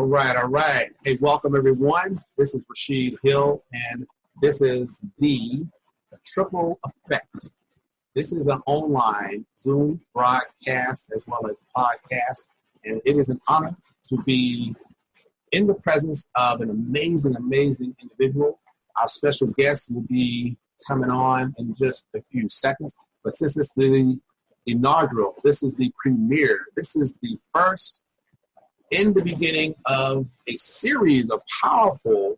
All right, all right. Hey, welcome everyone. This is Rashid Hill, and this is the Triple Effect. This is an online Zoom broadcast as well as podcast, and it is an honor to be in the presence of an amazing, amazing individual. Our special guest will be coming on in just a few seconds, but since it's the inaugural, this is the premiere, this is the first in the beginning of a series of powerful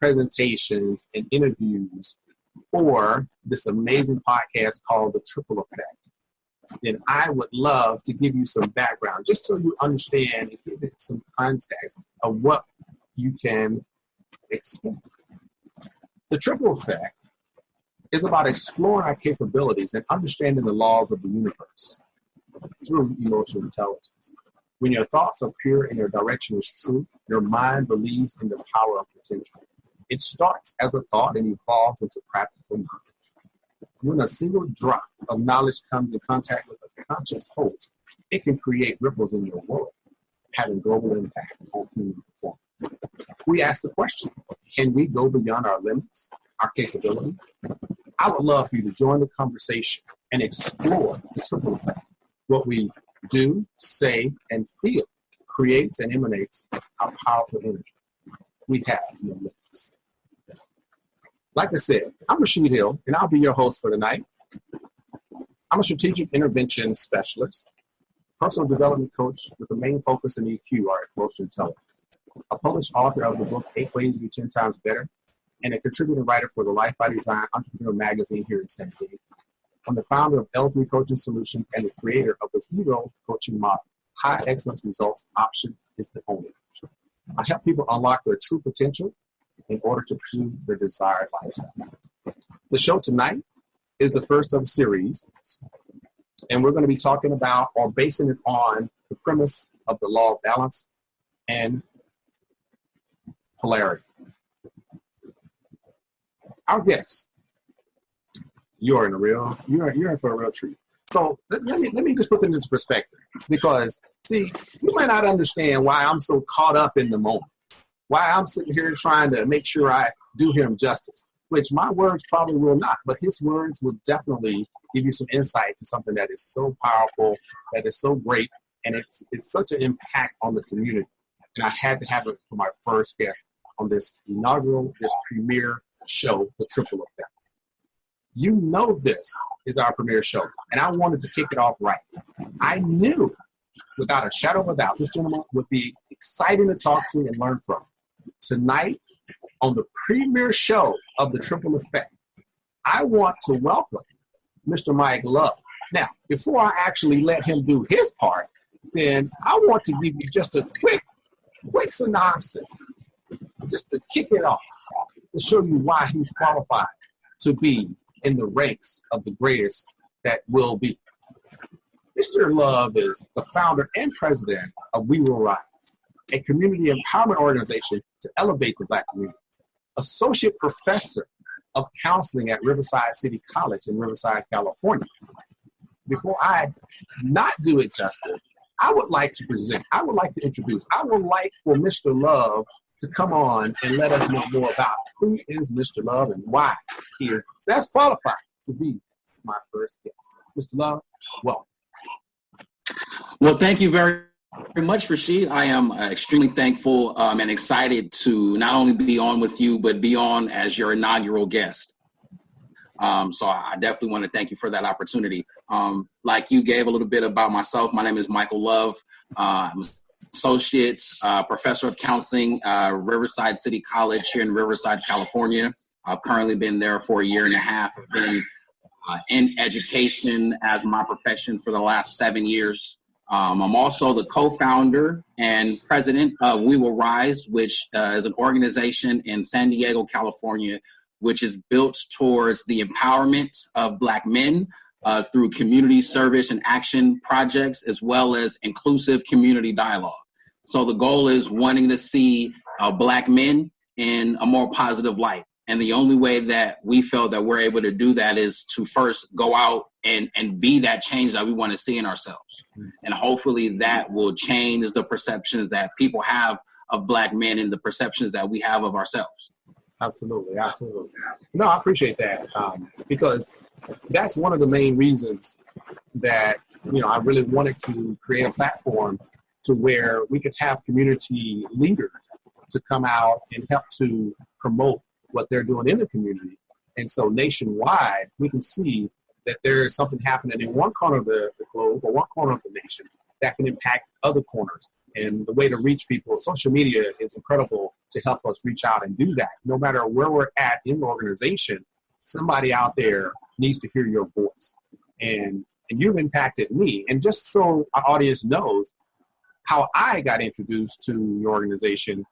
presentations and interviews for this amazing podcast called The Triple Effect. And I would love to give you some background just so you understand and give it some context of what you can expect. The Triple Effect is about exploring our capabilities and understanding the laws of the universe through emotional intelligence. When your thoughts are pure and your direction is true, your mind believes in the power of potential. It starts as a thought and evolves into practical knowledge. When a single drop of knowledge comes in contact with a conscious host, it can create ripples in your world, having global impact on human performance. We ask the question, can we go beyond our limits, our capabilities? I would love for you to join the conversation and explore the triple effect. What we do, say, and feel creates and emanates our powerful energy. We have no limits. Like I said, I'm Rashid Hill, and I'll be your host for tonight. I'm a strategic intervention specialist, personal development coach with a main focus in EQ, or emotional intelligence, a published author of the book 8 Ways to Be 10 Times Better, and a contributing writer for the Life by Design Entrepreneur magazine here in San Diego. I'm the founder of L3 Coaching Solutions and the creator of the Hero Coaching Model. High excellence results option is the only option. I help people unlock their true potential in order to pursue their desired lifestyle. The show tonight is the first of a series, and we're going to be talking about or basing it on the premise of the law of balance and polarity. Our guest, you're in for a real treat. So let me just put this in perspective, because see, you might not understand why I'm so caught up in the moment, why I'm sitting here trying to make sure I do him justice, which my words probably will not, but his words will definitely give you some insight to something that is so powerful, that is so great, and it's such an impact on the community. And I had to have it for my first guest on this inaugural, this premiere show, The Triple Effect. You know this is our premiere show, and I wanted to kick it off right. I knew, without a shadow of a doubt, this gentleman would be exciting to talk to and learn from. Tonight, on the premiere show of The Triple Effect, I want to welcome Mr. Mike Love. Now, before I actually let him do his part, then I want to give you just a quick synopsis, just to kick it off, to show you why he's qualified to be in the ranks of the greatest that will be. Mr. Love is the founder and president of We Will Rise, a community empowerment organization to elevate the Black community. Associate professor of counseling at Riverside City College in Riverside, California. Before I not do it justice, I would like to introduce, I would like for Mr. Love to come on and let us know more about who is Mr. Love and why he is best qualified to be my first guest. Mr. Love, welcome. Well, thank you very much, Rashid. I am extremely thankful and excited to not only be on with you, but be on as your inaugural guest. So I definitely want to thank you for that opportunity. Like you gave a little bit about myself, my name is Michael Love. I'm associates, professor of counseling, Riverside City College here in Riverside, California. I've currently been there for a year and a half. I've been in education as my profession for the last 7 years. I'm also the co-founder and president of We Will Rise, which is an organization in San Diego, California, which is built towards the empowerment of Black men through community service and action projects, as well as inclusive community dialogue. So the goal is wanting to see Black men in a more positive light. And the only way that we feel that we're able to do that is to first go out and be that change that we want to see in ourselves. And hopefully that will change the perceptions that people have of Black men and the perceptions that we have of ourselves. Absolutely, absolutely. No, I appreciate that, because that's one of the main reasons that, I really wanted to create a platform to where we could have community leaders to come out and help to promote what they're doing in the community. And so nationwide, we can see that there is something happening in one corner of the globe or one corner of the nation that can impact other corners. And the way to reach people, social media is incredible to help us reach out and do that. No matter where we're at in the organization, somebody out there needs to hear your voice. And you've impacted me. And just so our audience knows how I got introduced to your organization,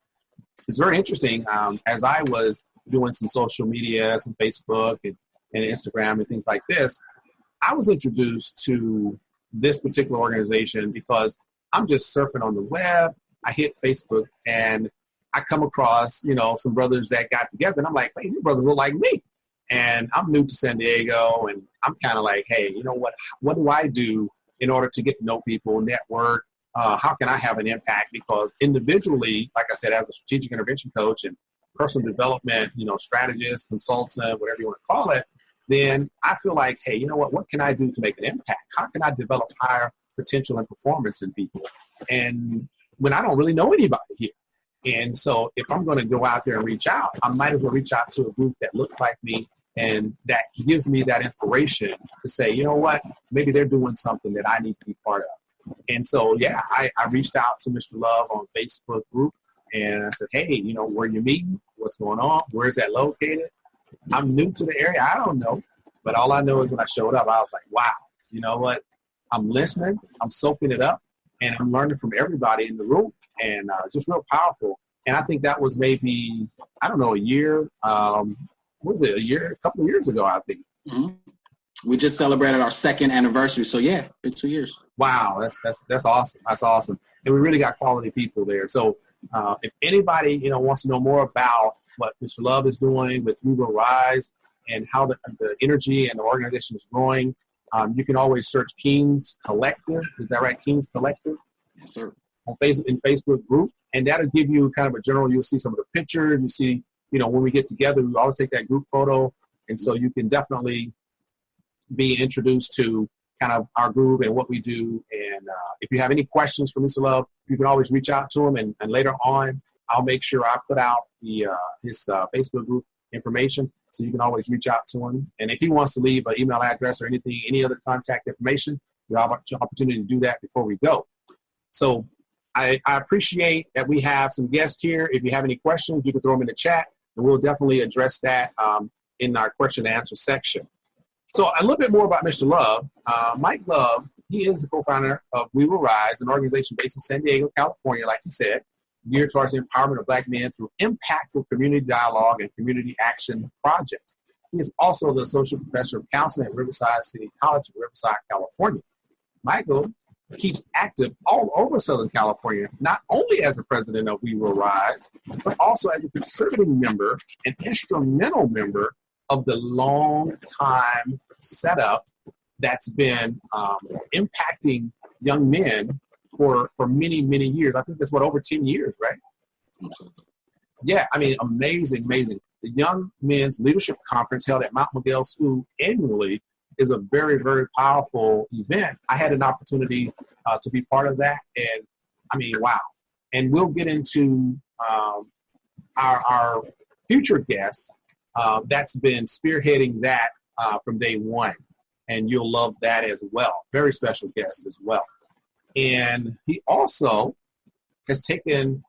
it's very interesting. As I was doing some social media, some Facebook and Instagram and things like this, I was introduced to this particular organization because I'm just surfing on the web. I hit Facebook and I come across, some brothers that got together, and I'm like, hey, these brothers look like me. And I'm new to San Diego, and I'm kind of like, hey, you know what? What do I do in order to get to know people, network? How can I have an impact? Because individually, like I said, as a strategic intervention coach and personal development, strategist, consultant, whatever you want to call it, then I feel like, hey, you know what can I do to make an impact? How can I develop higher potential and performance in people? And when I don't really know anybody here. And so if I'm going to go out there and reach out, I might as well reach out to a group that looks like me and that gives me that inspiration to say, you know what, maybe they're doing something that I need to be part of. And so, yeah, I reached out to Mr. Love on Facebook group and I said, hey, where you meeting? What's going on? Where's that located? I'm new to the area. I don't know. But all I know is when I showed up, I was like, wow, you know what? I'm listening. I'm soaking it up. And I'm learning from everybody in the room. And just real powerful. And I think that was maybe, I don't know, a year. What was it? A couple of years ago, I think. Mm-hmm. We just celebrated our 2nd anniversary. So, yeah, been 2 years. Wow. That's awesome. That's awesome. And we really got quality people there. So if anybody, wants to know more about what Mr. Love is doing with We Will Rise and how the energy and the organization is growing, you can always search King's Collective. Is that right? King's Collective? Yes, sir. On Facebook group. And that'll give you kind of a general, you'll see some of the pictures. You see, when we get together, we always take that group photo. And so you can definitely be introduced to kind of our group and what we do. And if you have any questions for Mr. Love, you can always reach out to him. And later on, I'll make sure I put out his Facebook group information. So you can always reach out to him. And if he wants to leave an email address or anything, any other contact information, you have an opportunity to do that before we go. So I appreciate that we have some guests here. If you have any questions, you can throw them in the chat, and we'll definitely address that in our question and answer section. So a little bit more about Mr. Love. Mike Love, he is the co-founder of We Will Rise, an organization based in San Diego, California, like he said, geared towards the empowerment of Black men through impactful community dialogue and community action projects. He is also the associate professor of counseling at Riverside City College in Riverside, California. Michael keeps active all over Southern California, not only as the president of We Will Rise, but also as a contributing member and instrumental member of the long-time setup that's been impacting young men for many, many years. I think that's over 10 years, right? Yeah, I mean, amazing. The Young Men's Leadership Conference held at Mount Miguel School annually is a very, very powerful event. I had an opportunity to be part of that, and I mean, wow. And we'll get into our future guest that's been spearheading that from day one, and you'll love that as well. Very special guest as well. And he also has taken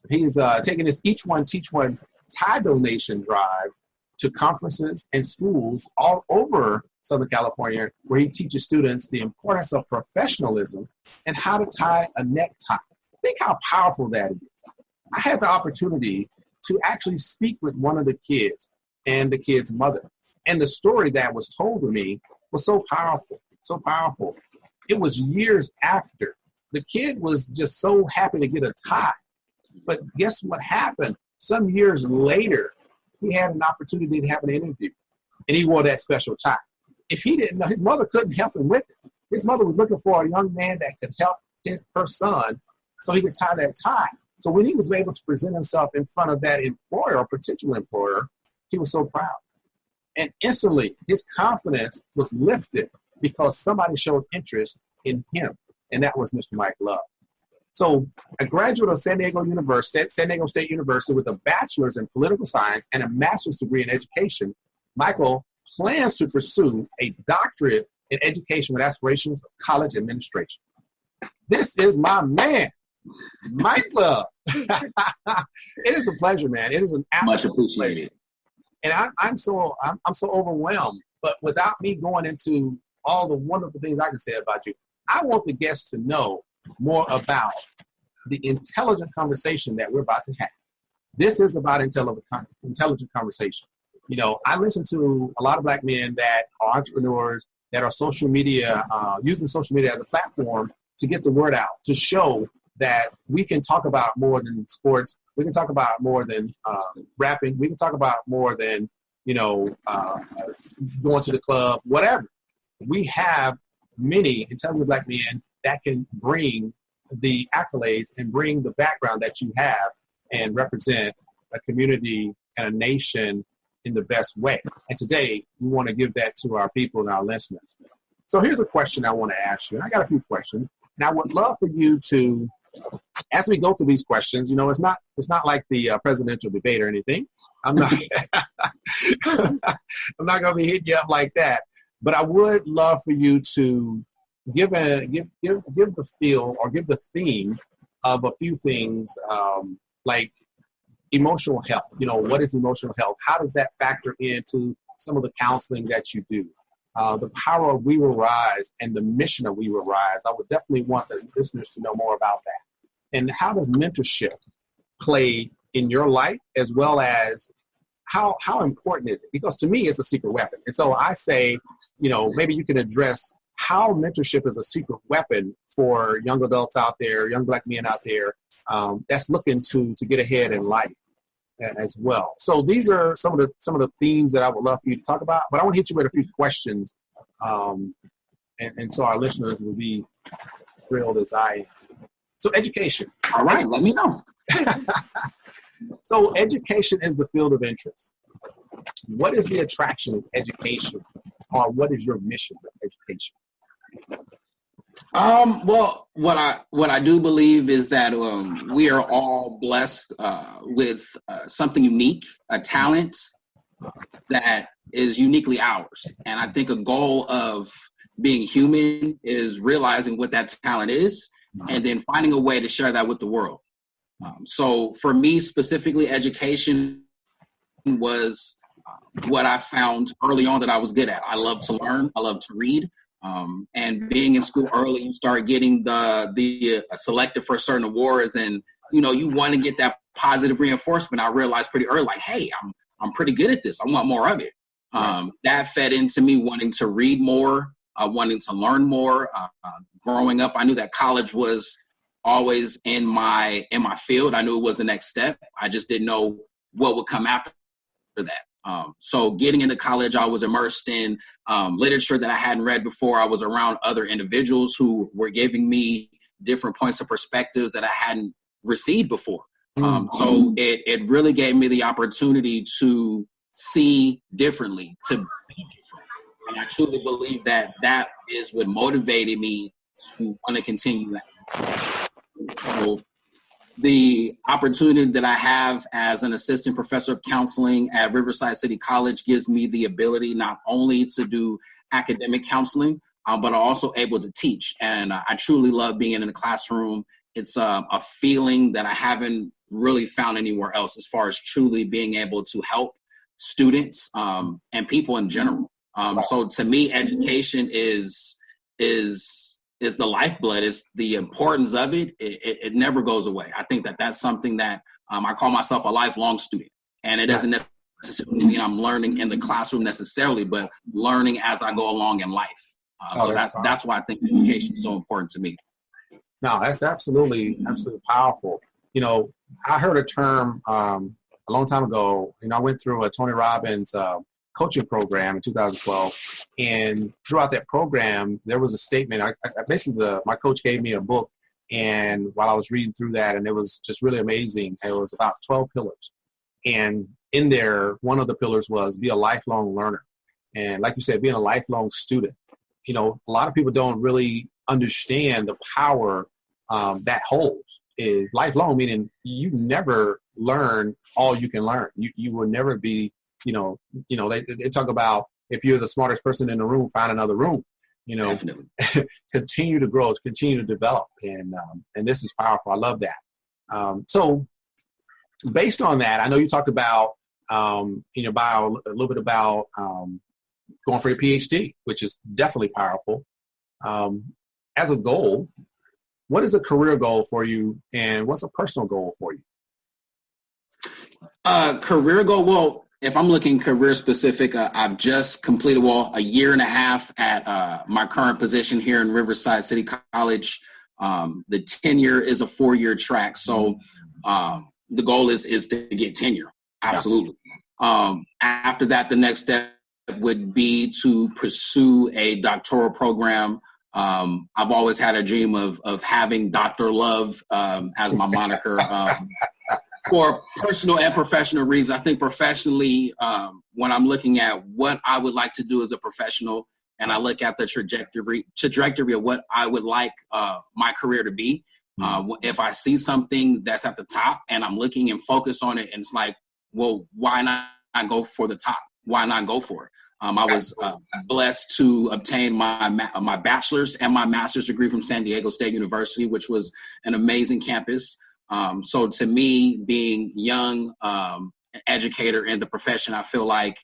taken his Each One Teach One tie donation drive to conferences and schools all over Southern California, where he teaches students the importance of professionalism and how to tie a necktie. Think how powerful that is. I had the opportunity to actually speak with one of the kids and the kid's mother. And the story that was told to me was so powerful, so powerful. It was years after. The kid was just so happy to get a tie. But guess what happened? Some years later, he had an opportunity to have an interview, and he wore that special tie. If he didn't know, his mother couldn't help him with it. His mother was looking for a young man that could help her son so he could tie that tie. So when he was able to present himself in front of that employer or potential employer, he was so proud. And instantly, his confidence was lifted because somebody showed interest in him, and that was Mr. Mike Love. So a graduate of San Diego State University with a bachelor's in political science and a master's degree in education, Michael plans to pursue a doctorate in education with aspirations of college administration. This is my man, Mike Love. It is a pleasure, man. It is an absolute much appreciated. And I'm so overwhelmed. But without me going into all the wonderful things I can say about you, I want the guests to know more about the intelligent conversation that we're about to have. This is about intelligent conversation. You know, I listen to a lot of Black men that are entrepreneurs, that are social media, using social media as a platform to get the word out, to show that we can talk about more than sports. We can talk about more than rapping. We can talk about more than, going to the club, whatever. We have many intelligent Black men that can bring the accolades and bring the background that you have and represent a community and a nation in the best way. And today, we want to give that to our people and our listeners. So here's a question I want to ask you. And I got a few questions. And I would love for you to, as we go through these questions, it's not like the presidential debate or anything. I'm not I'm not going to be hitting you up like that. But I would love for you to give the feel or give the theme of a few things like emotional health. What is emotional health? How does that factor into some of the counseling that you do? The power of We Will Rise and the mission of We Will Rise. I would definitely want the listeners to know more about that. And how does mentorship play in your life, as well as how important is it? Because to me, it's a secret weapon. And so I say, maybe you can address how mentorship is a secret weapon for young adults out there, young Black men out there, that's looking to get ahead in life as well. So these are some of the themes that I would love for you to talk about, but I want to hit you with a few questions. And so our listeners will be thrilled as I am. So education. All right, let me know. So education is the field of interest. What is the attraction of education, or what is your mission of education? Well, what I do believe is that we are all blessed with something unique, a talent that is uniquely ours. And I think a goal of being human is realizing what that talent is and then finding a way to share that with the world. So for me specifically, education was what I found early on that I was good at. I love to learn. I love to read. And being in school early, you start getting the selected for certain awards, and you want to get that positive reinforcement. I realized pretty early, like, hey, I'm pretty good at this. I want more of it. That fed into me wanting to read more, wanting to learn more. Growing up, I knew that college was always in my field. I knew it was the next step. I just didn't know what would come after that. So getting into college, I was immersed in literature that I hadn't read before. I was around other individuals who were giving me different points of perspectives that I hadn't received before. So it really gave me the opportunity to see differently, to be different. And I truly believe that is what motivated me to want to continue that. So the opportunity that I have as an assistant professor of counseling at Riverside City College gives me the ability not only to do academic counseling, but I'm also able to teach. And I truly love being in the classroom. It's a feeling that I haven't really found anywhere else, as far as truly being able to help students and people in general. So to me, education is the lifeblood. Is the importance of it. It never goes away. I think that's something that I call myself a lifelong student, and it doesn't necessarily mean I'm learning in the classroom necessarily, but learning as I go along in life. So that's why I think education is so important to me. No, that's absolutely powerful. I heard a term a long time ago, I went through a Tony Robbins coaching program in 2012. And throughout that program, there was a statement. My coach gave me a book. And while I was reading through that, and it was just really amazing, it was about 12 pillars. And in there, one of the pillars was be a lifelong learner. And like you said, being a lifelong student. A lot of people don't really understand the power that holds. Is lifelong, meaning you never learn all you can learn. You will never be, they talk about if you're the smartest person in the room, find another room. Definitely. Continue to grow, continue to develop. And this is powerful. I love that. So based on that, I know you talked about, in your bio, a little bit about going for your PhD, which is definitely powerful. As a goal, what is a career goal for you, and what's a personal goal for you? Career goal, well, if I'm looking career specific, I've just completed, a year and a half at my current position here in Riverside City College. The tenure is a 4-year track. So the goal is to get tenure. Absolutely. After that, the next step would be to pursue a doctoral program. I've always had a dream of having Dr. Love as my moniker. For personal and professional reasons. I think professionally, when I'm looking at what I would like to do as a professional, and I look at the trajectory of what I would like my career to be, if I see something that's at the top and I'm looking and focus on it, and it's like, well, why not go for the top? Why not go for it? I was blessed to obtain my bachelor's and my master's degree from San Diego State University, which was an amazing campus. So to me, being young, an educator in the profession, I feel like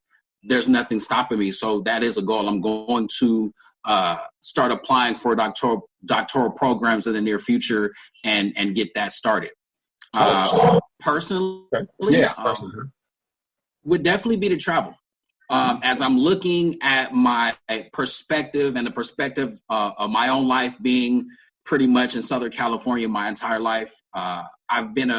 there's nothing stopping me. So that is a goal. I'm going to start applying for doctoral programs in the near future and get that started. Personally, would definitely be to travel. As I'm looking at my perspective and the perspective of my own life being pretty much in Southern California my entire life, I've been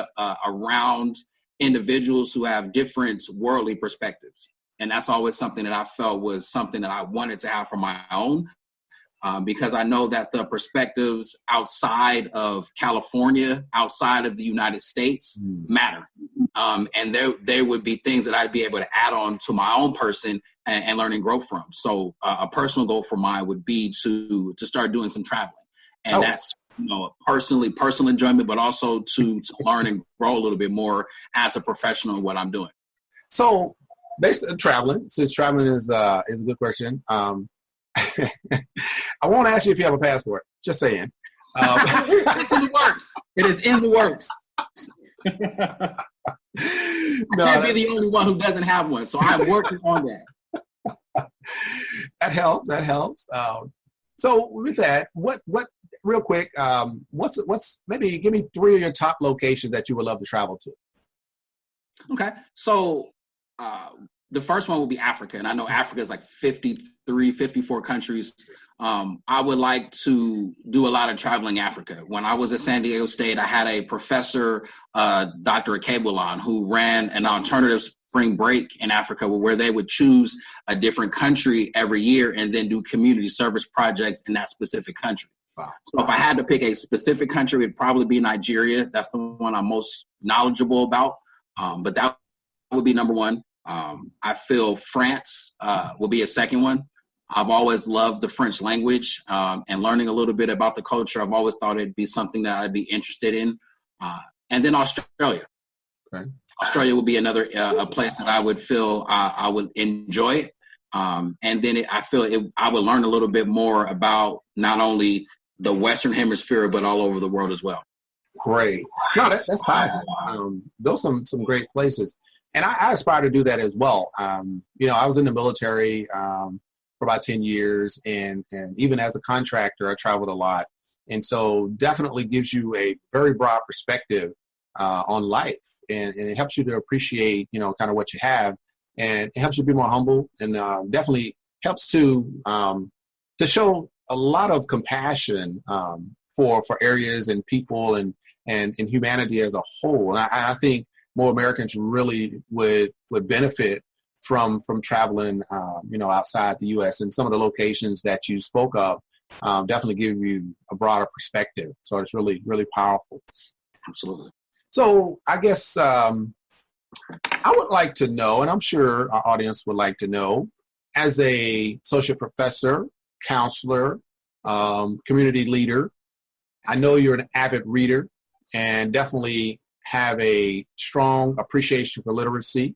around individuals who have different worldly perspectives. And that's always something that I felt was something that I wanted to have for my own, because I know that the perspectives outside of California, outside of the United States matter. And there would be things that I'd be able to add on to my own person and learn and grow from. So a personal goal for mine would be to start doing some traveling. And that's, personal enjoyment, but also to learn and grow a little bit more as a professional in what I'm doing. So based on traveling, since traveling is a good question, I won't ask you if you have a passport. Just saying. It's in the works. It is in the works. I can't be the only one who doesn't have one, so I'm working on that. That helps. So with that, what real quick, what's maybe give me 3 of your top locations that you would love to travel to? Okay, so the first one will be Africa, and I know Africa is like 53, 54 countries. I would like to do a lot of traveling in Africa. When I was at San Diego State, I had a professor, Dr. Akebulon, who ran an alternative spring break in Africa where they would choose a different country every year and then do community service projects in that specific country. Wow. So if I had to pick a specific country, it'd probably be Nigeria. That's the one I'm most knowledgeable about. But that would be number one. I feel France will be a second one. I've always loved the French language and learning a little bit about the culture. I've always thought it'd be something that I'd be interested in. And then Australia. Okay. Australia would be another a place that I would feel I would enjoy it. And then I would learn a little bit more about not only the Western Hemisphere, but all over the world as well. Great. No, that's powerful. Those are some great places. And I aspire to do that as well. I was in the military for about 10 years, and even as a contractor, I traveled a lot. And so definitely gives you a very broad perspective on life, and it helps you to appreciate, kind of what you have, and it helps you be more humble, and definitely helps to show a lot of compassion for areas and people and humanity as a whole. And I think more Americans really would benefit from traveling, outside the U.S. And some of the locations that you spoke of definitely give you a broader perspective. So it's really, really powerful. Absolutely. So I guess I would like to know, and I'm sure our audience would like to know, as a associate professor, counselor, community leader, I know you're an avid reader and definitely have a strong appreciation for literacy.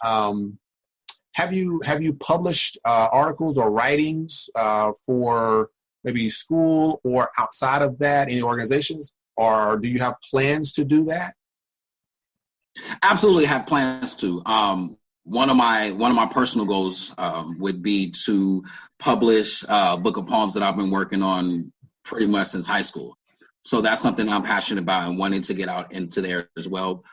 Have you published articles or writings for maybe school or outside of that, any organizations, or do you have plans to do that? Absolutely have plans to. One of my personal goals would be to publish a book of poems that I've been working on pretty much since high school. So that's something I'm passionate about and wanting to get out into there as well.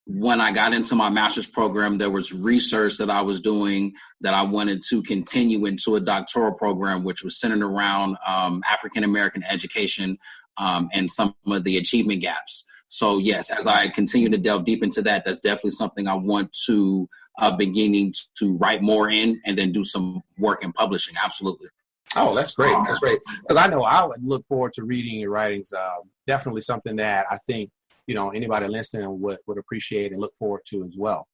When I got into my master's program, there was research that I was doing that I wanted to continue into a doctoral program, which was centered around African-American education and some of the achievement gaps. So yes, as I continue to delve deep into that, that's definitely something I want to beginning to write more in and then do some work in publishing. Absolutely. Oh, that's great. That's great. Because I know I would look forward to reading your writings. Definitely something that I think, anybody listening would appreciate and look forward to as well.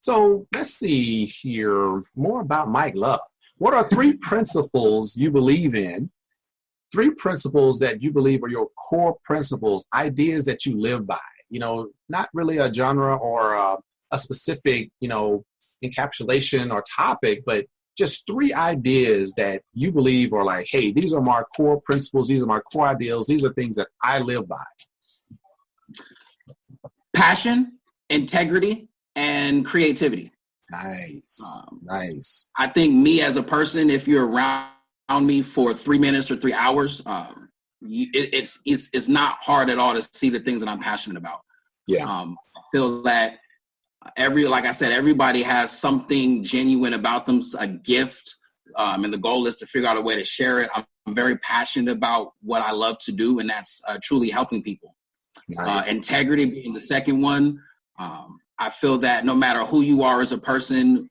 So let's see here more about Mike Love. What are 3 principles you believe in? 3 principles that you believe are your core principles, ideas that you live by, not really a genre or a specific, encapsulation or topic, but just 3 ideas that you believe are like, hey, these are my core principles. These are my core ideals. These are things that I live by. Passion, integrity, and creativity. Nice. Nice. I think me as a person, if you're around me for 3 minutes or 3 hours, it's not hard at all to see the things that I'm passionate about. Yeah. I feel that like I said, everybody has something genuine about them, a gift, and the goal is to figure out a way to share it. I'm very passionate about what I love to do, and that's truly helping people. Nice. Integrity being the second one. I feel that no matter who you are as a person,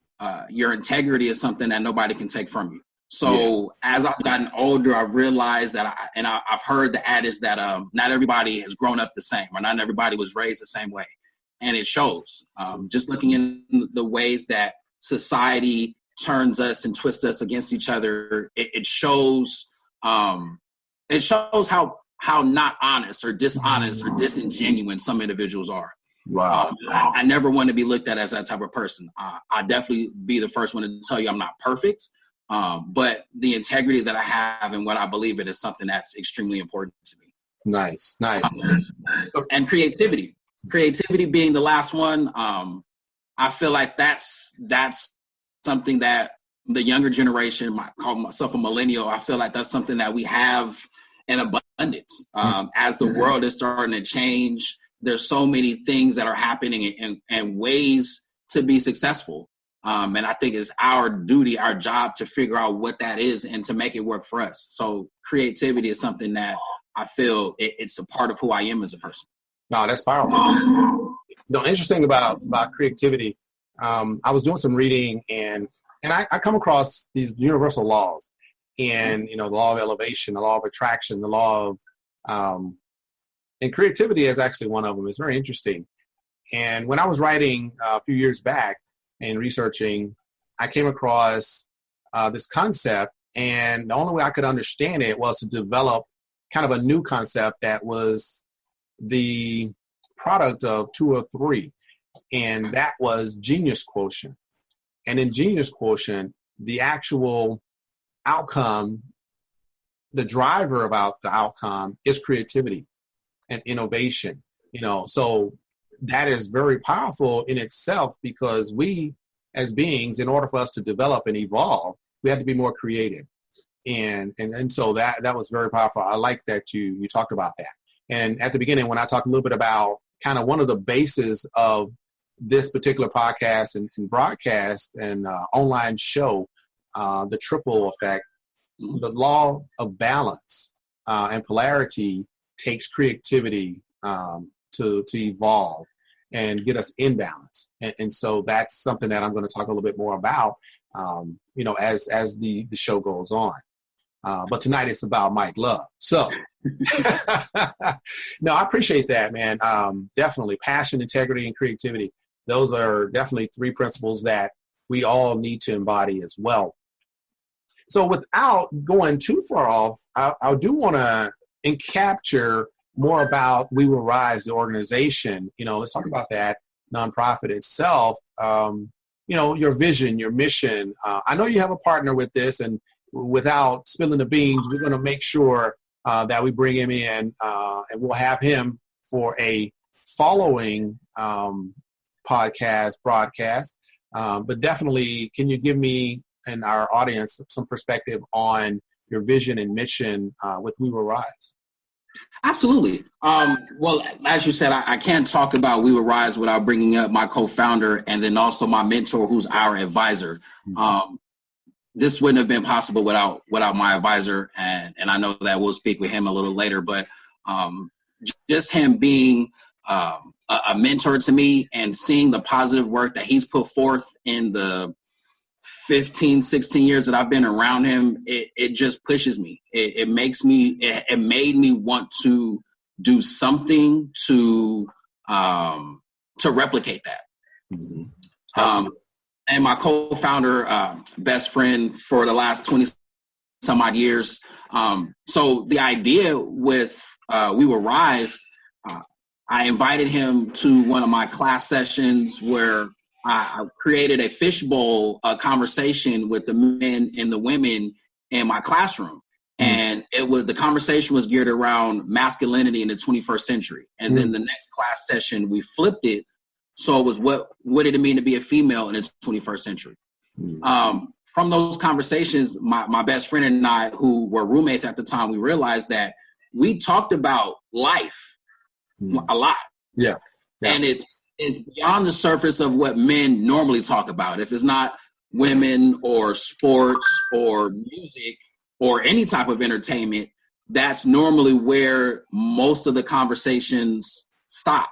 your integrity is something that nobody can take from you. So as I've gotten older, I've realized that, I've heard the adage that not everybody has grown up the same, or not everybody was raised the same way. And it shows. Just looking in the ways that society turns us and twists us against each other, it shows. It shows how not honest or dishonest or disingenuous some individuals are. Wow. I never want to be looked at as that type of person. I definitely be the first one to tell you I'm not perfect, but the integrity that I have and what I believe in is something that's extremely important to me. Nice. And creativity being the last one. I feel like that's something that the younger generation, I call myself a millennial, I feel like that's something that we have in abundance. As the world is starting to change, there's so many things that are happening and ways to be successful. And I think it's our duty, our job to figure out what that is and to make it work for us. So creativity is something that I feel it's a part of who I am as a person. No, that's powerful. Interesting about creativity. I was doing some reading and I come across these universal laws, and the law of elevation, the law of attraction, the law of and creativity is actually one of them. It's very interesting. And when I was writing a few years back and researching, I came across this concept, and the only way I could understand it was to develop kind of a new concept that was the product of 2 or 3, and that was genius quotient. And in genius quotient, the actual outcome, the driver about the outcome is creativity and innovation. So that is very powerful in itself, because we as beings, in order for us to develop and evolve, we had to be more creative. And so that was very powerful. I like that you talked about that. And at the beginning, when I talked a little bit about kind of one of the bases of this particular podcast and broadcast and online show, the triple effect, the law of balance and polarity takes creativity to evolve. and get us in balance. And so that's something that I'm going to talk a little bit more about, as the show goes on. But tonight it's about Mike Love. So, no, I appreciate that, man. Definitely passion, integrity, and creativity. Those are definitely three principles that we all need to embody as well. So without going too far off, I do want to capture more about We Will Rise, the organization. Let's talk about that nonprofit itself. Your vision, your mission. I know you have a partner with this, and without spilling the beans, we're going to make sure that we bring him in, and we'll have him for a following broadcast. But definitely, can you give me and our audience some perspective on your vision and mission with We Will Rise? Absolutely. Well, as you said, I can't talk about We Will Rise without bringing up my co-founder and then also my mentor, who's our advisor. This wouldn't have been possible without my advisor, and I know that we'll speak with him a little later. But just him being a mentor to me and seeing the positive work that he's put forth in the 15, 16 years that I've been around him, it just pushes me. It made me want to do something to replicate that. Mm-hmm. And my co-founder, best friend for the last 20 some odd years. So the idea with We Will Rise, I invited him to one of my class sessions where I created a fishbowl conversation with the men and the women in my classroom. And the conversation was geared around masculinity in the 21st century. And then the next class session, we flipped it. So it was what did it mean to be a female in the 21st century? From those conversations, my best friend and I, who were roommates at the time, we realized that we talked about life a lot. Yeah. And it is beyond the surface of what men normally talk about. If it's not women or sports or music or any type of entertainment, that's normally where most of the conversations stop.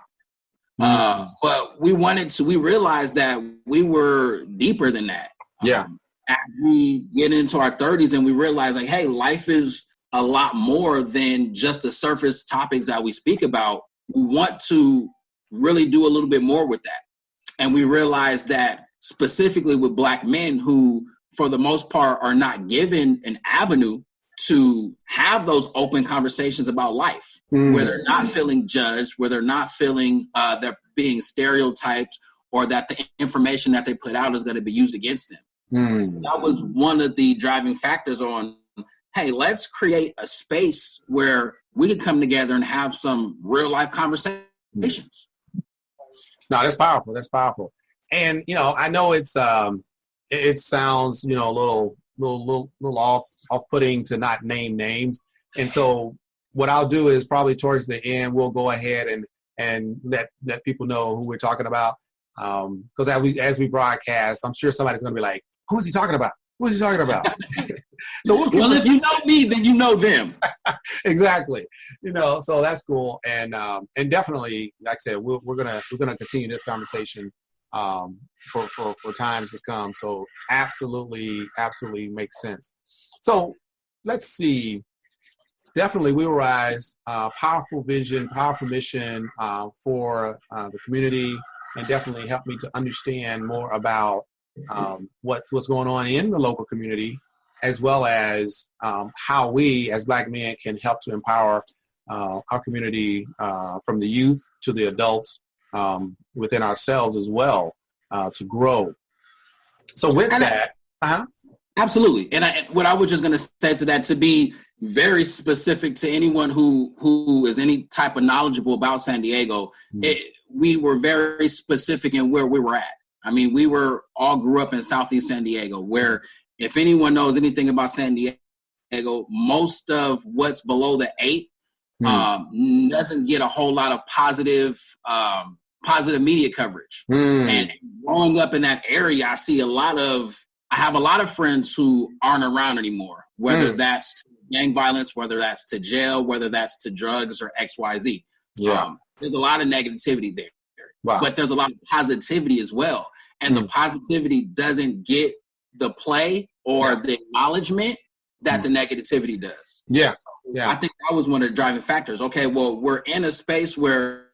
But we realized that we were deeper than that. Yeah. As we get into our 30s and we realize like, hey, life is a lot more than just the surface topics that we speak about. We want to really do a little bit more with that. And we realized that specifically with Black men who, for the most part, are not given an avenue to have those open conversations about life, where they're not feeling judged, where they're not feeling they're being stereotyped, or that the information that they put out is going to be used against them. That was one of the driving factors on, hey, let's create a space where we can come together and have some real life conversations. No, that's powerful. That's powerful. And, I know it sounds, a little off-putting to not name names. And so what I'll do is probably towards the end, we'll go ahead and let people know who we're talking about. Because as we broadcast, I'm sure somebody's going to be like, who's he talking about? Who's he talking about? So if you know me, then you know them. Exactly. So that's cool. And definitely, like I said, we're gonna continue this conversation for times to come. So absolutely makes sense. So let's see. Definitely, We Will Rise. Powerful vision, powerful mission for the community, and definitely help me to understand more about what's going on in the local community, as well as how we as Black men can help to empower our community from the youth to the adults within ourselves as well to grow. So with that, absolutely. And what I was just going to say to that, to be very specific to anyone who is any type of knowledgeable about San Diego, we were very specific in where we were at. I mean, we all grew up in Southeast San Diego, where if anyone knows anything about San Diego, most of what's below the 8 doesn't get a whole lot of positive media coverage. And growing up in that area, I have a lot of friends who aren't around anymore, whether that's gang violence, whether that's to jail, whether that's to drugs or XYZ. There's a lot of negativity there. Wow. But there's a lot of positivity as well. And the positivity doesn't get the play or the acknowledgement that the negativity does. Yeah. I think that was one of the driving factors. Okay, well, we're in a space where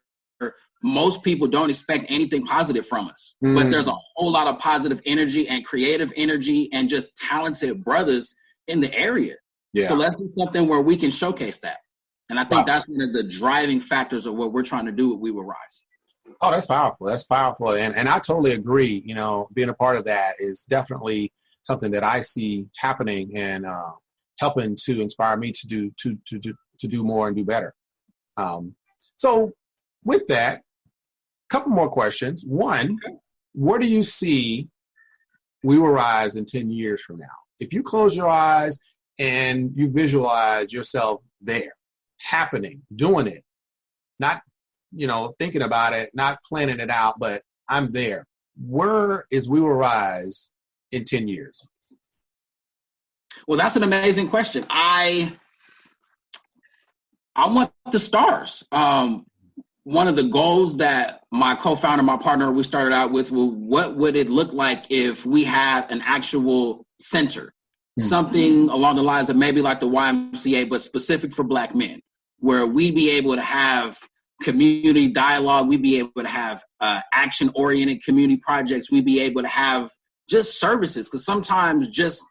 most people don't expect anything positive from us, but there's a whole lot of positive energy and creative energy and just talented brothers in the area. Yeah. So let's do something where we can showcase that. And I think that's one of the driving factors of what we're trying to do with We Will Rise. Oh, that's powerful. That's powerful. And I totally agree. You know, being a part of that is definitely something that I see happening and helping to inspire me to do more and do better. So with that, a couple more questions. One, where do you see We Will Rise in 10 years from now? If you close your eyes and you visualize yourself there, happening, doing it, not, thinking about it, not planning it out, but I'm there. Where is We Will Rise in 10 years? Well, that's an amazing question. I want the stars. One of the goals that my co-founder, my partner, we started out with, well, what would it look like if we had an actual center? Something along the lines of maybe like the YMCA, but specific for Black men, where we'd be able to have community dialogue, we'd be able to have action-oriented community projects, we'd be able to have just services, because sometimes just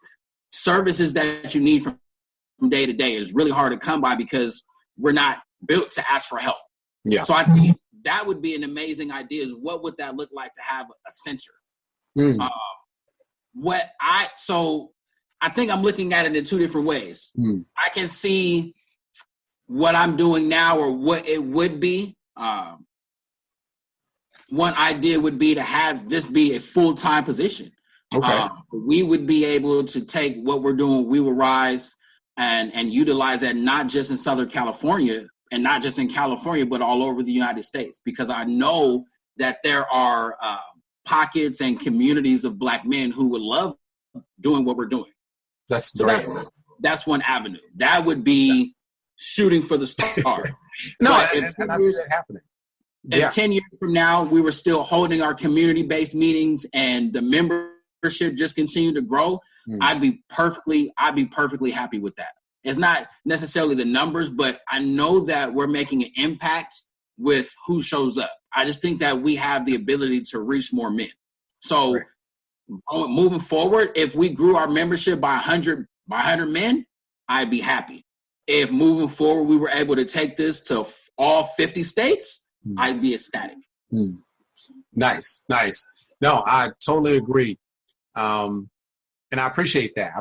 services that you need from day to day is really hard to come by because we're not built to ask for help. Yeah. So I think that would be an amazing idea is what would that look like to have a center? So I think I'm looking at it in two different ways. I can see what I'm doing now or what it would be. One idea would be to have this be a full-time position. Okay. We would be able to take what we're doing, We Will Rise, and utilize that not just in Southern California and not just in California, but all over the United States, because I know that there are pockets and communities of Black men who would love doing what we're doing. That's great. That's one avenue. That would be shooting for the stars. And I see that happening. And 10 years from now, we were still holding our community-based meetings and the membership just continued to grow. I'd be perfectly happy with that. It's not necessarily the numbers, but I know that we're making an impact with who shows up. I just think that we have the ability to reach more men. So moving forward, if we grew our membership by 100 men, I'd be happy. If moving forward, we were able to take this to all 50 states, I'd be ecstatic. Nice. No, I totally agree. And I appreciate that.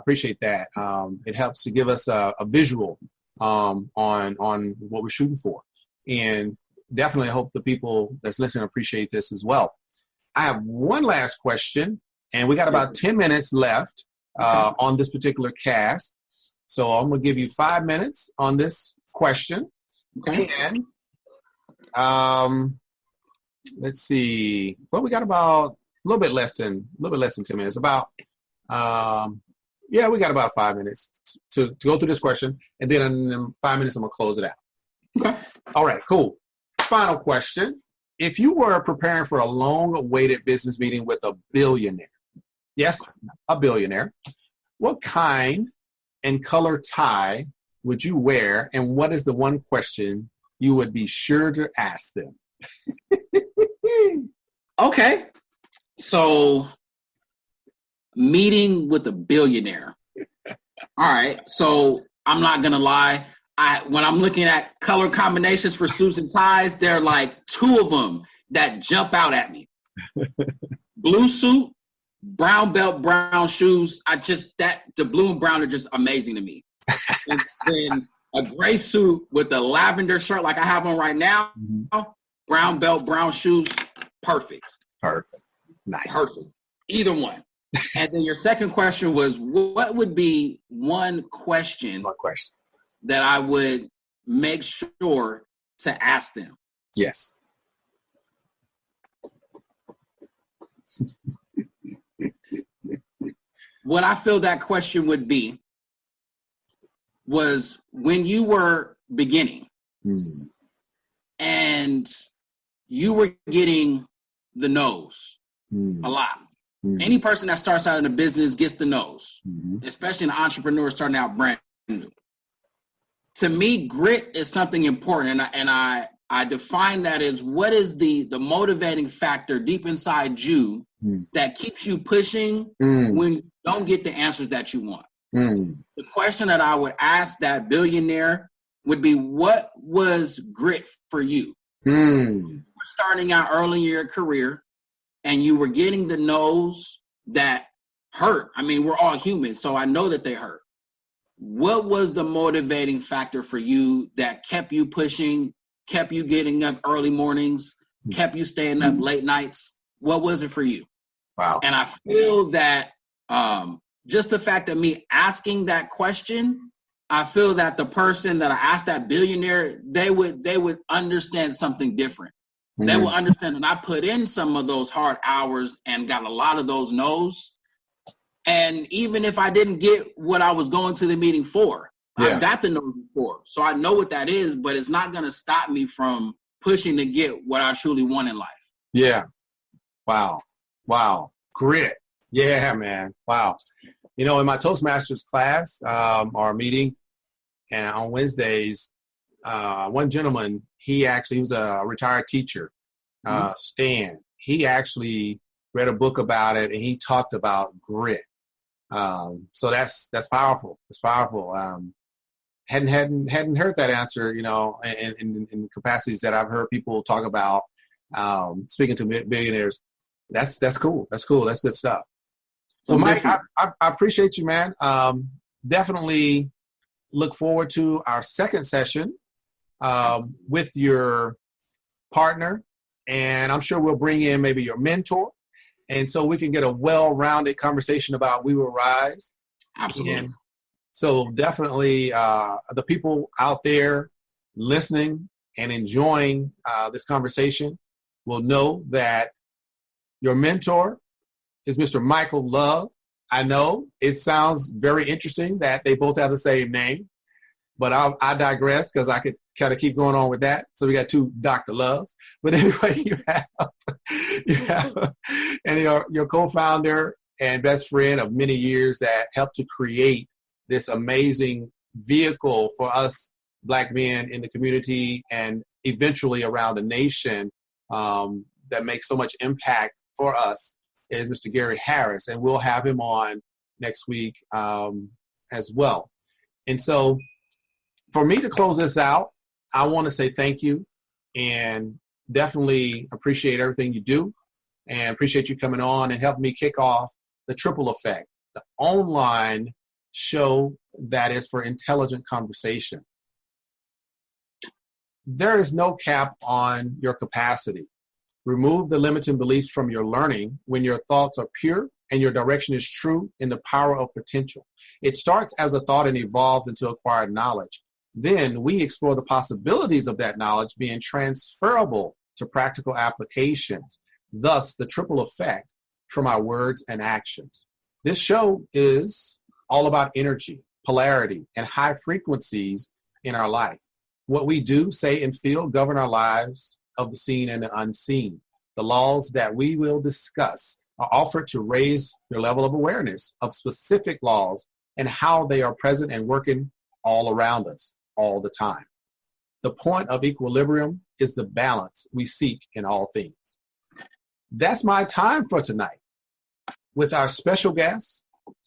It helps to give us a visual on what we're shooting for. And definitely hope the people that's listening appreciate this as well. I have one last question, and we got about 10 minutes left on this particular cast. So I'm going to give you 5 minutes on this question. Okay. And let's see. Well, we got about a little bit less than 10 minutes. We got about 5 minutes to go through this question, and then in 5 minutes I'm gonna close it out. Okay. All right, cool. Final question. If you were preparing for a long-awaited business meeting with a billionaire, yes, a billionaire, what kind and color tie would you wear, and what is the one question you would be sure to ask them? Okay. So, meeting with a billionaire. All right. So I'm not going to lie. When I'm looking at color combinations for suits and ties, there are like two of them that jump out at me. Blue suit, brown belt, brown shoes. The blue and brown are just amazing to me. And then a gray suit with a lavender shirt like I have on right now, brown belt, brown shoes, perfect. Nice. Perfect. Either one. And then your second question was, what would be one question that I would make sure to ask them? Yes. What I feel that question would be was when you were beginning and you were getting the no's a lot. Any person that starts out in a business gets the no's, especially an entrepreneur starting out brand new. To me, grit is something important, and I define that as what is the motivating factor deep inside you that keeps you pushing when you don't get the answers that you want. The question that I would ask that billionaire would be, what was grit for you? You were starting out early in your career, and you were getting the no's that hurt. I mean, we're all human, so I know that they hurt. What was the motivating factor for you that kept you pushing, kept you getting up early mornings, kept you staying up late nights? What was it for you? Wow. And I feel that just the fact of me asking that question, I feel that the person that I asked, that billionaire, they would understand something different. They will understand that I put in some of those hard hours and got a lot of those no's. And even if I didn't get what I was going to the meeting for, I got the no's before. So I know what that is, but it's not going to stop me from pushing to get what I truly want in life. Yeah. Wow. Grit. Yeah, man. Wow. You know, in my Toastmasters class, our meeting, and on Wednesdays, one gentleman, he was a retired teacher, Stan. He actually read a book about it, and he talked about grit. So that's powerful. It's powerful. Hadn't heard that answer, you know, in capacities that I've heard people talk about. Speaking to billionaires, that's cool. That's cool. That's good stuff. So, Mike, I appreciate you, man. Definitely look forward to our second session with your partner, and I'm sure we'll bring in maybe your mentor, and so we can get a well-rounded conversation about We Will Rise. Absolutely. And so definitely the people out there listening and enjoying this conversation will know that your mentor is Mr. Michael Love. I know it sounds very interesting that they both have the same name, but I digress because I could kind of keep going on with that. So we got two Dr. Loves. But anyway, you have and your co-founder and best friend of many years that helped to create this amazing vehicle for us Black men in the community and eventually around the nation that makes so much impact for us is Mr. Gary Harris, and we'll have him on next week as well. And so for me to close this out, I want to say thank you and definitely appreciate everything you do and appreciate you coming on and helping me kick off the Triple Effect, the online show that is for intelligent conversation. There is no cap on your capacity. Remove the limiting beliefs from your learning when your thoughts are pure and your direction is true in the power of potential. It starts as a thought and evolves into acquired knowledge. Then we explore the possibilities of that knowledge being transferable to practical applications, thus the triple effect from our words and actions. This show is all about energy, polarity, and high frequencies in our life. What we do, say, and feel govern our lives of the seen and the unseen. The laws that we will discuss are offered to raise your level of awareness of specific laws and how they are present and working all around us all the time. The point of equilibrium is the balance we seek in all things. That's my time for tonight. With our special guest,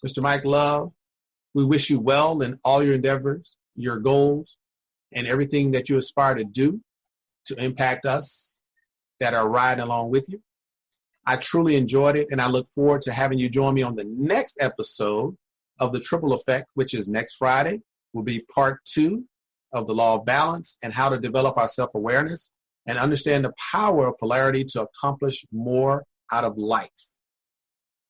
Mr. Mike Love, we wish you well in all your endeavors, your goals, and everything that you aspire to do to impact us that are riding along with you. I truly enjoyed it, and I look forward to having you join me on the next episode of The Triple Effect, which is next Friday. Will be part 2 of the law of balance and how to develop our self-awareness and understand the power of polarity to accomplish more out of life.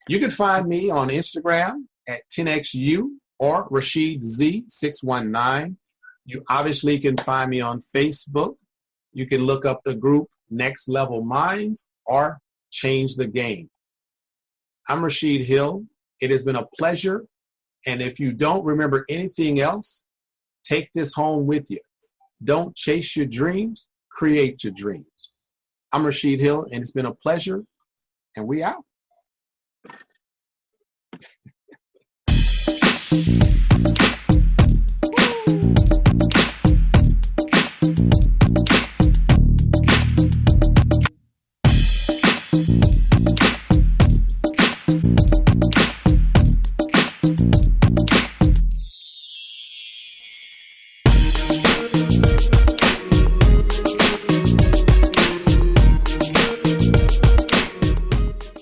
You can find me on Instagram at 10XU or RashidZ619. You obviously can find me on Facebook. You can look up the group Next Level Minds or Change the Game. I'm Rashid Hill. It has been a pleasure. And if you don't remember anything else, take this home with you. Don't chase your dreams, create your dreams. I'm Rashid Hill, and it's been a pleasure, and we out.